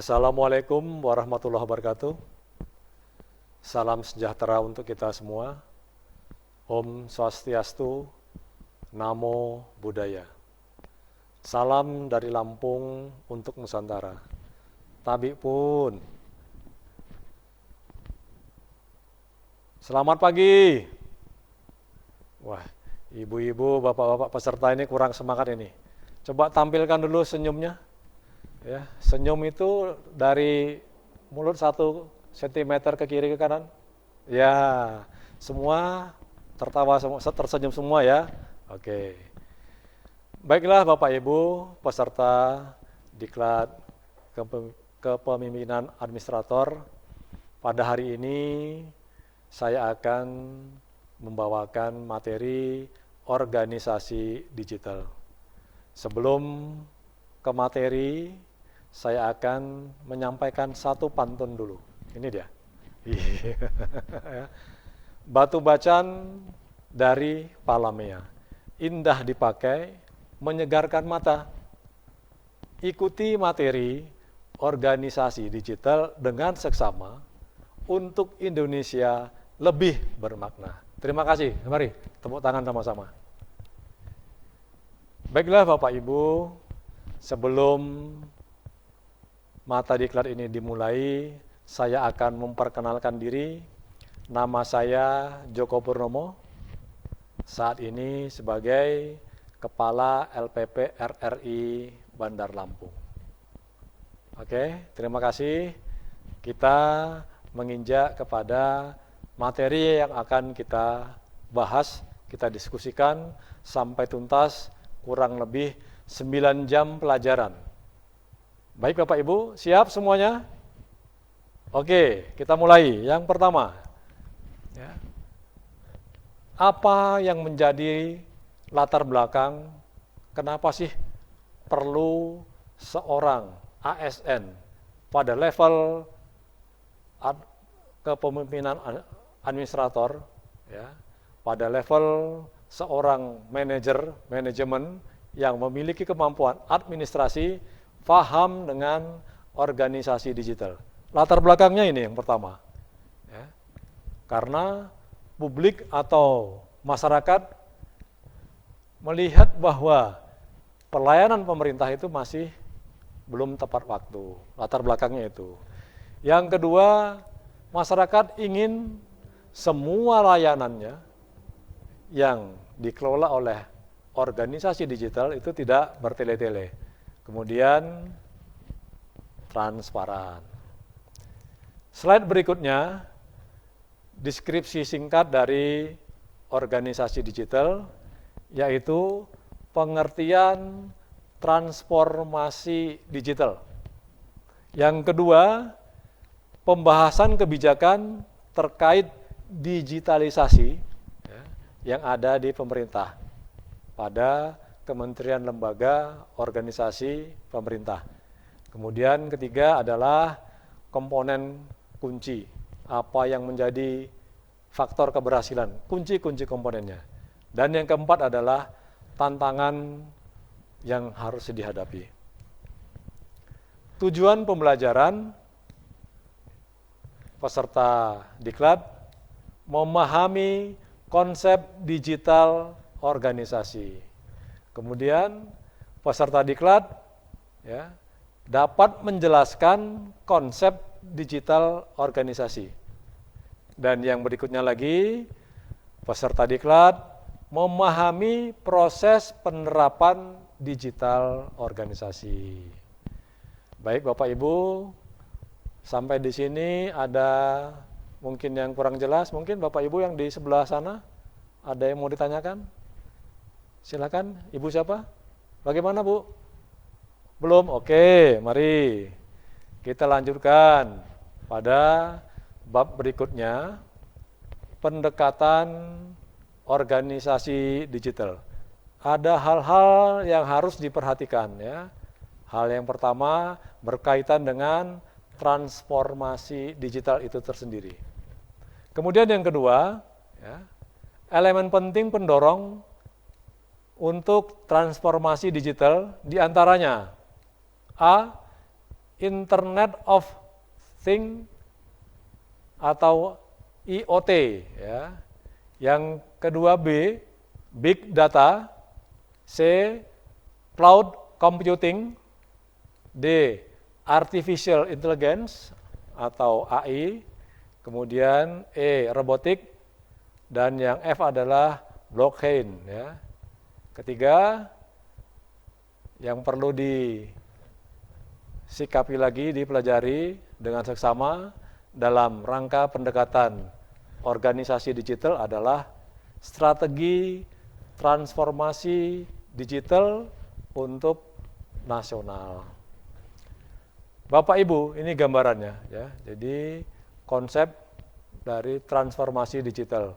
Assalamualaikum warahmatullahi wabarakatuh. Salam sejahtera untuk kita semua. Om Swastiastu, Namo Buddhaya. Salam dari Lampung untuk Nusantara. Tabik pun. Selamat pagi. Wah, ibu-ibu, bapak-bapak peserta ini kurang semangat ini. Coba tampilkan dulu senyumnya. Ya, senyum itu dari mulut 1 cm ke kiri ke kanan. Ya, semua tertawa semua, tersenyum semua ya. Oke. Baiklah Bapak Ibu peserta Diklat Kepemimpinan Administrator, pada hari ini saya akan membawakan materi organisasi digital. Sebelum ke materi, saya akan menyampaikan satu pantun dulu. Ini dia. Batu bacan dari Palamea, indah dipakai, menyegarkan mata. Ikuti materi organisasi digital dengan seksama untuk Indonesia lebih bermakna. Terima kasih. Mari tepuk tangan sama-sama. Baiklah Bapak Ibu, sebelum mata diklat ini dimulai, saya akan memperkenalkan diri. Nama saya Joko Purnomo, saat ini sebagai Kepala LPP RRI Bandar Lampung. Oke, terima kasih. Kita menginjak kepada materi yang akan kita bahas, kita diskusikan sampai tuntas, kurang lebih 9 jam pelajaran. Baik Bapak Ibu, siap semuanya? Oke, kita mulai. Yang pertama, ya. Apa yang menjadi latar belakang, kenapa sih perlu seorang ASN pada level kepemimpinan administrator, ya, pada level seorang manajemen yang memiliki kemampuan administrasi, paham dengan organisasi digital. Latar belakangnya ini yang pertama. Ya. Karena publik atau masyarakat melihat bahwa pelayanan pemerintah itu masih belum tepat waktu. Latar belakangnya itu. Yang kedua, masyarakat ingin semua layanannya yang dikelola oleh organisasi digital itu tidak bertele-tele. Kemudian transparan. Slide berikutnya, deskripsi singkat dari organisasi digital, yaitu pengertian transformasi digital. Yang kedua, pembahasan kebijakan terkait digitalisasi yang ada di pemerintah pada kementerian, lembaga, organisasi pemerintah. Kemudian ketiga adalah komponen kunci, apa yang menjadi faktor keberhasilan, kunci-kunci komponennya. Dan yang keempat adalah tantangan yang harus dihadapi. Tujuan pembelajaran peserta diklat memahami konsep digital organisasi. Kemudian peserta diklat ya, dapat menjelaskan konsep digital organisasi. Dan yang berikutnya lagi, peserta diklat memahami proses penerapan digital organisasi. Baik Bapak Ibu, sampai di sini ada mungkin yang kurang jelas, mungkin Bapak Ibu yang di sebelah sana ada yang mau ditanyakan? Silakan, Ibu siapa? Bagaimana Bu? Belum? Oke, mari kita lanjutkan pada bab berikutnya, pendekatan organisasi digital. Ada hal-hal yang harus diperhatikan ya. Hal yang pertama berkaitan dengan transformasi digital itu tersendiri. Kemudian yang kedua, ya, elemen penting pendorong untuk transformasi digital diantaranya A. Internet of Things atau IoT, ya. Yang kedua B, Big Data. C, Cloud Computing. D, Artificial Intelligence atau AI. Kemudian E, Robotik. Dan yang F adalah Blockchain, ya. Ketiga, yang perlu disikapi lagi, dipelajari dengan seksama dalam rangka pendekatan organisasi digital adalah strategi transformasi digital untuk nasional. Bapak Ibu, ini gambarannya, ya. Jadi konsep dari transformasi digital.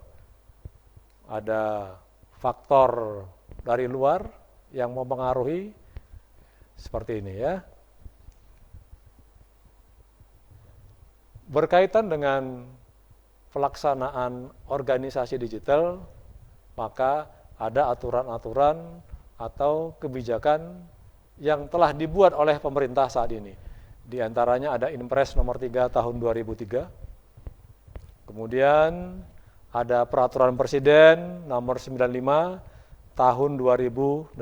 Ada faktor dari luar yang mempengaruhi seperti ini, ya. Berkaitan dengan pelaksanaan organisasi digital, maka ada aturan-aturan atau kebijakan yang telah dibuat oleh pemerintah saat ini. Di antaranya ada Inpres nomor 3 tahun 2003. Kemudian ada peraturan presiden nomor 95 tahun 2018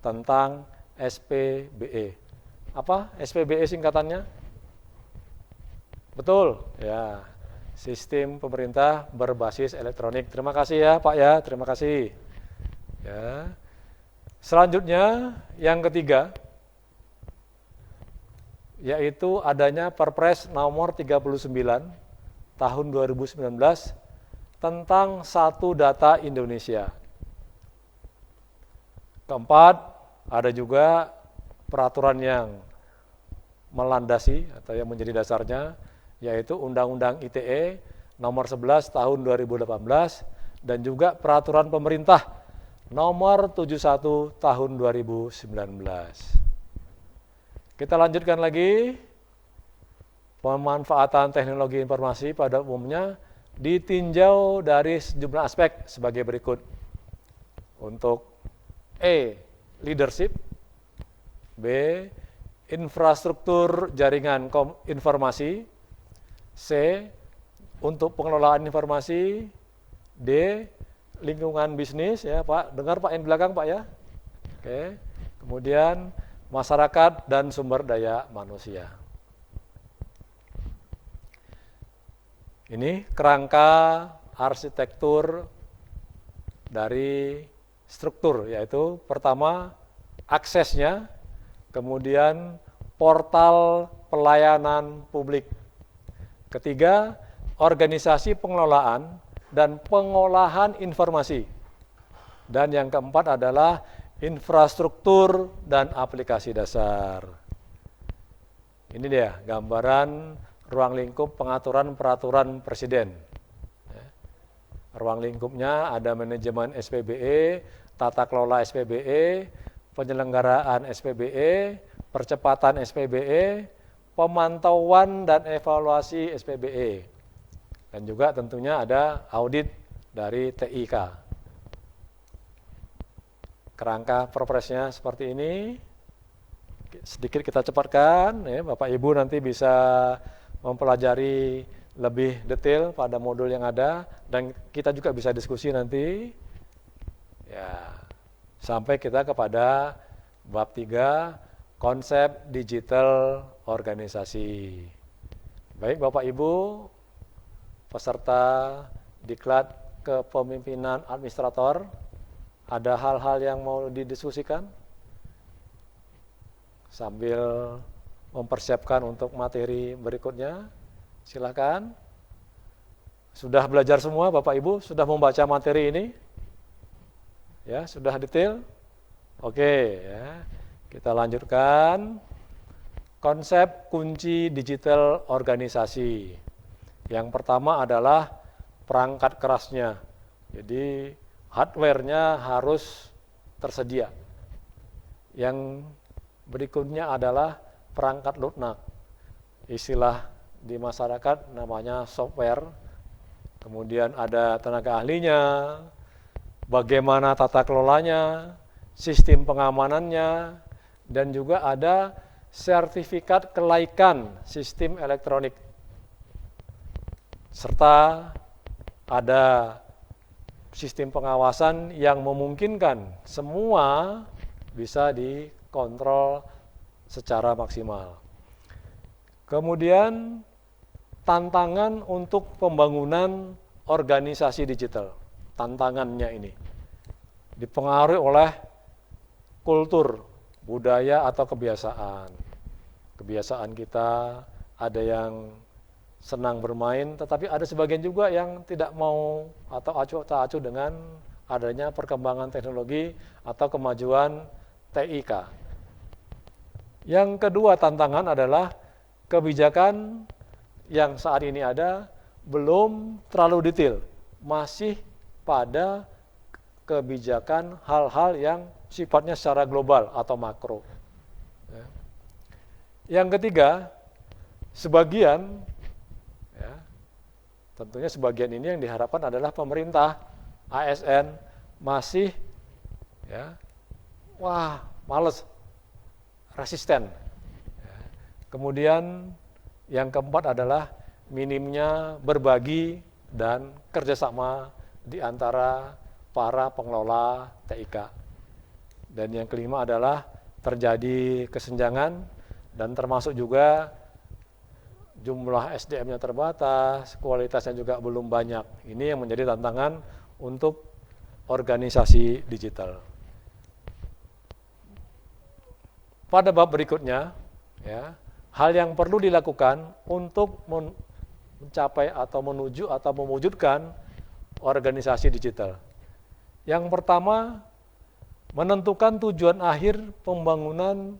tentang SPBE. Apa SPBE singkatannya? Betul, ya. Sistem pemerintah berbasis elektronik. Terima kasih ya, Pak ya. Terima kasih. Ya. Selanjutnya yang ketiga, yaitu adanya Perpres nomor 39 tahun 2019 tentang Satu Data Indonesia. Keempat, ada juga peraturan yang melandasi atau yang menjadi dasarnya, yaitu Undang-Undang ITE nomor 11 tahun 2018 dan juga peraturan pemerintah nomor 71 tahun 2019. Kita lanjutkan lagi. Pemanfaatan teknologi informasi pada umumnya ditinjau dari sejumlah aspek sebagai berikut. Untuk E, leadership. B, infrastruktur jaringan informasi. C, untuk pengelolaan informasi. D, lingkungan bisnis, ya Pak. Dengar Pak yang belakang Pak ya. Oke. Kemudian masyarakat dan sumber daya manusia. Ini kerangka arsitektur dari struktur, yaitu pertama aksesnya, kemudian portal pelayanan publik. Ketiga, organisasi pengelolaan dan pengolahan informasi. Dan yang keempat adalah infrastruktur dan aplikasi dasar. Ini dia gambaran ruang lingkup pengaturan peraturan presiden. Ruang lingkupnya ada manajemen SPBE, tata kelola SPBE, penyelenggaraan SPBE, percepatan SPBE, pemantauan dan evaluasi SPBE. Dan juga tentunya ada audit dari TIK. Kerangka perpresnya seperti ini. Sedikit kita cepatkan, ya, Bapak Ibu nanti bisa mempelajari lebih detail pada modul yang ada dan kita juga bisa diskusi nanti. Ya, sampai kita kepada bab 3 konsep digital organisasi. Baik Bapak Ibu, peserta diklat kepemimpinan administrator, ada hal-hal yang mau didiskusikan? Sambil mempersiapkan untuk materi berikutnya, silakan. Sudah belajar semua Bapak Ibu? Sudah membaca materi ini? Ya, sudah detail? Oke, ya. Kita lanjutkan. Konsep kunci digital organisasi. Yang pertama adalah perangkat kerasnya. Jadi hardware-nya harus tersedia. Yang berikutnya adalah perangkat lunak. Istilah di masyarakat namanya software. Kemudian ada tenaga ahlinya, bagaimana tata kelolanya, sistem pengamanannya, dan juga ada sertifikat kelaikan sistem elektronik, serta ada sistem pengawasan yang memungkinkan semua bisa dikontrol secara maksimal. Kemudian tantangan untuk pembangunan organisasi digital. Tantangannya ini dipengaruhi oleh kultur, budaya atau kebiasaan. Kebiasaan kita ada yang senang bermain, tetapi ada sebagian juga yang tidak mau atau acuh tak acuh dengan adanya perkembangan teknologi atau kemajuan TIK. Yang kedua tantangan adalah kebijakan yang saat ini ada belum terlalu detail, masih pada kebijakan hal-hal yang sifatnya secara global atau makro. Yang ketiga, sebagian, ya, tentunya sebagian ini yang diharapkan adalah pemerintah, ASN masih, ya, males, resisten. Ya. Kemudian yang keempat adalah minimnya berbagi dan kerjasama di antara para pengelola TIK. Dan yang kelima adalah terjadi kesenjangan dan termasuk juga jumlah SDM-nya terbatas, kualitasnya juga belum banyak. Ini yang menjadi tantangan untuk organisasi digital. Pada bab berikutnya, ya, hal yang perlu dilakukan untuk mencapai atau menuju atau mewujudkan organisasi digital. Yang pertama, menentukan tujuan akhir pembangunan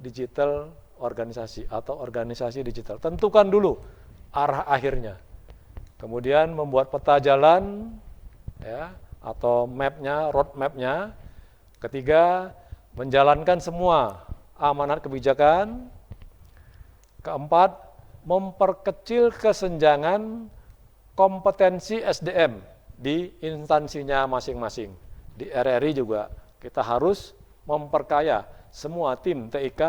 digital organisasi atau organisasi digital. Tentukan dulu arah akhirnya. Kemudian membuat peta jalan, ya, atau mapnya, roadmapnya. Ketiga, menjalankan semua amanat kebijakan. Keempat, memperkecil kesenjangan kompetensi SDM di instansinya masing-masing. Di RRI juga kita harus memperkaya semua tim TIK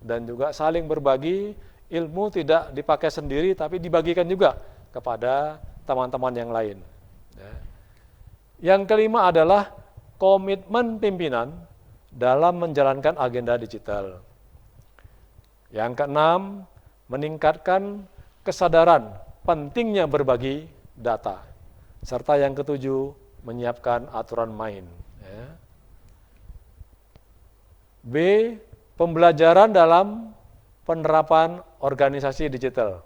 dan juga saling berbagi ilmu, tidak dipakai sendiri tapi dibagikan juga kepada teman-teman yang lain. Yang kelima adalah komitmen pimpinan dalam menjalankan agenda digital. Yang keenam, meningkatkan kesadaran pentingnya berbagi data. Serta yang ketujuh, menyiapkan aturan main. B. Pembelajaran dalam penerapan organisasi digital.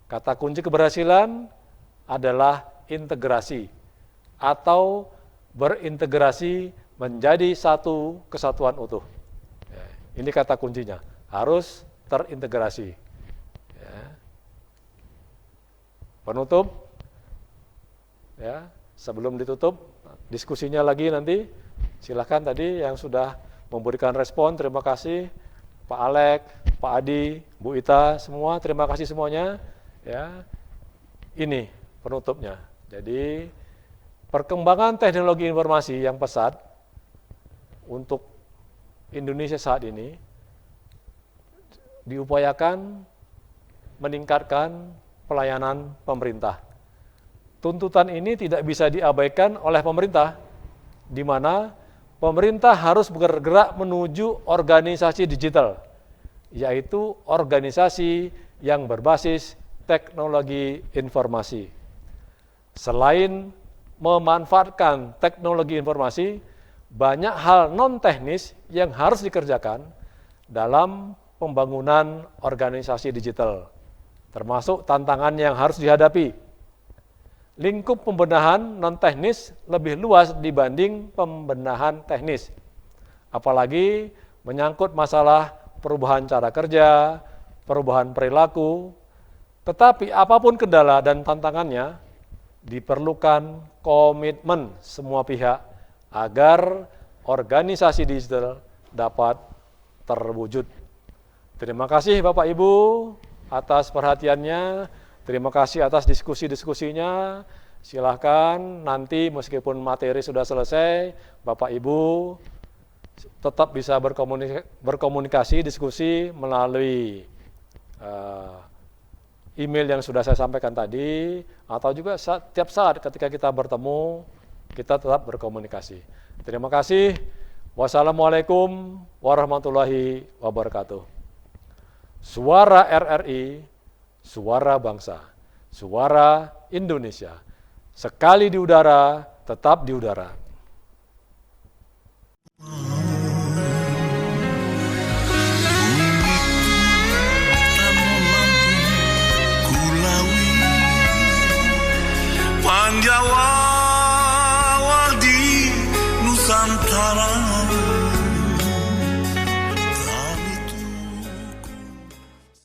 Kata kunci keberhasilan adalah integrasi atau berintegrasi menjadi satu kesatuan utuh. Ini kata kuncinya, harus terintegrasi. Penutup, ya, sebelum ditutup diskusinya lagi nanti, silakan tadi yang sudah memberikan respon, terima kasih Pak Alek, Pak Adi, Bu Ita, semua terima kasih semuanya. Ya, ini penutupnya. Jadi perkembangan teknologi informasi yang pesat untuk Indonesia saat ini diupayakan meningkatkan pelayanan pemerintah. Tuntutan ini tidak bisa diabaikan oleh pemerintah, di mana pemerintah harus bergerak menuju organisasi digital, yaitu organisasi yang berbasis teknologi informasi. Selain memanfaatkan teknologi informasi, banyak hal non-teknis yang harus dikerjakan dalam pembangunan organisasi digital, termasuk tantangan yang harus dihadapi. Lingkup pembenahan non-teknis lebih luas dibanding pembenahan teknis, apalagi menyangkut masalah perubahan cara kerja, perubahan perilaku. Tetapi apapun kendala dan tantangannya, diperlukan komitmen semua pihak agar organisasi digital dapat terwujud. Terima kasih Bapak Ibu atas perhatiannya, terima kasih atas diskusi-diskusinya. Silahkan nanti meskipun materi sudah selesai, Bapak Ibu tetap bisa berkomunikasi, diskusi melalui email yang sudah saya sampaikan tadi, atau juga setiap saat ketika kita bertemu, kita tetap berkomunikasi. Terima kasih. Wassalamualaikum warahmatullahi wabarakatuh. Suara RRI, suara bangsa, suara Indonesia. Sekali di udara, tetap di udara. Panjawa di Nusantara.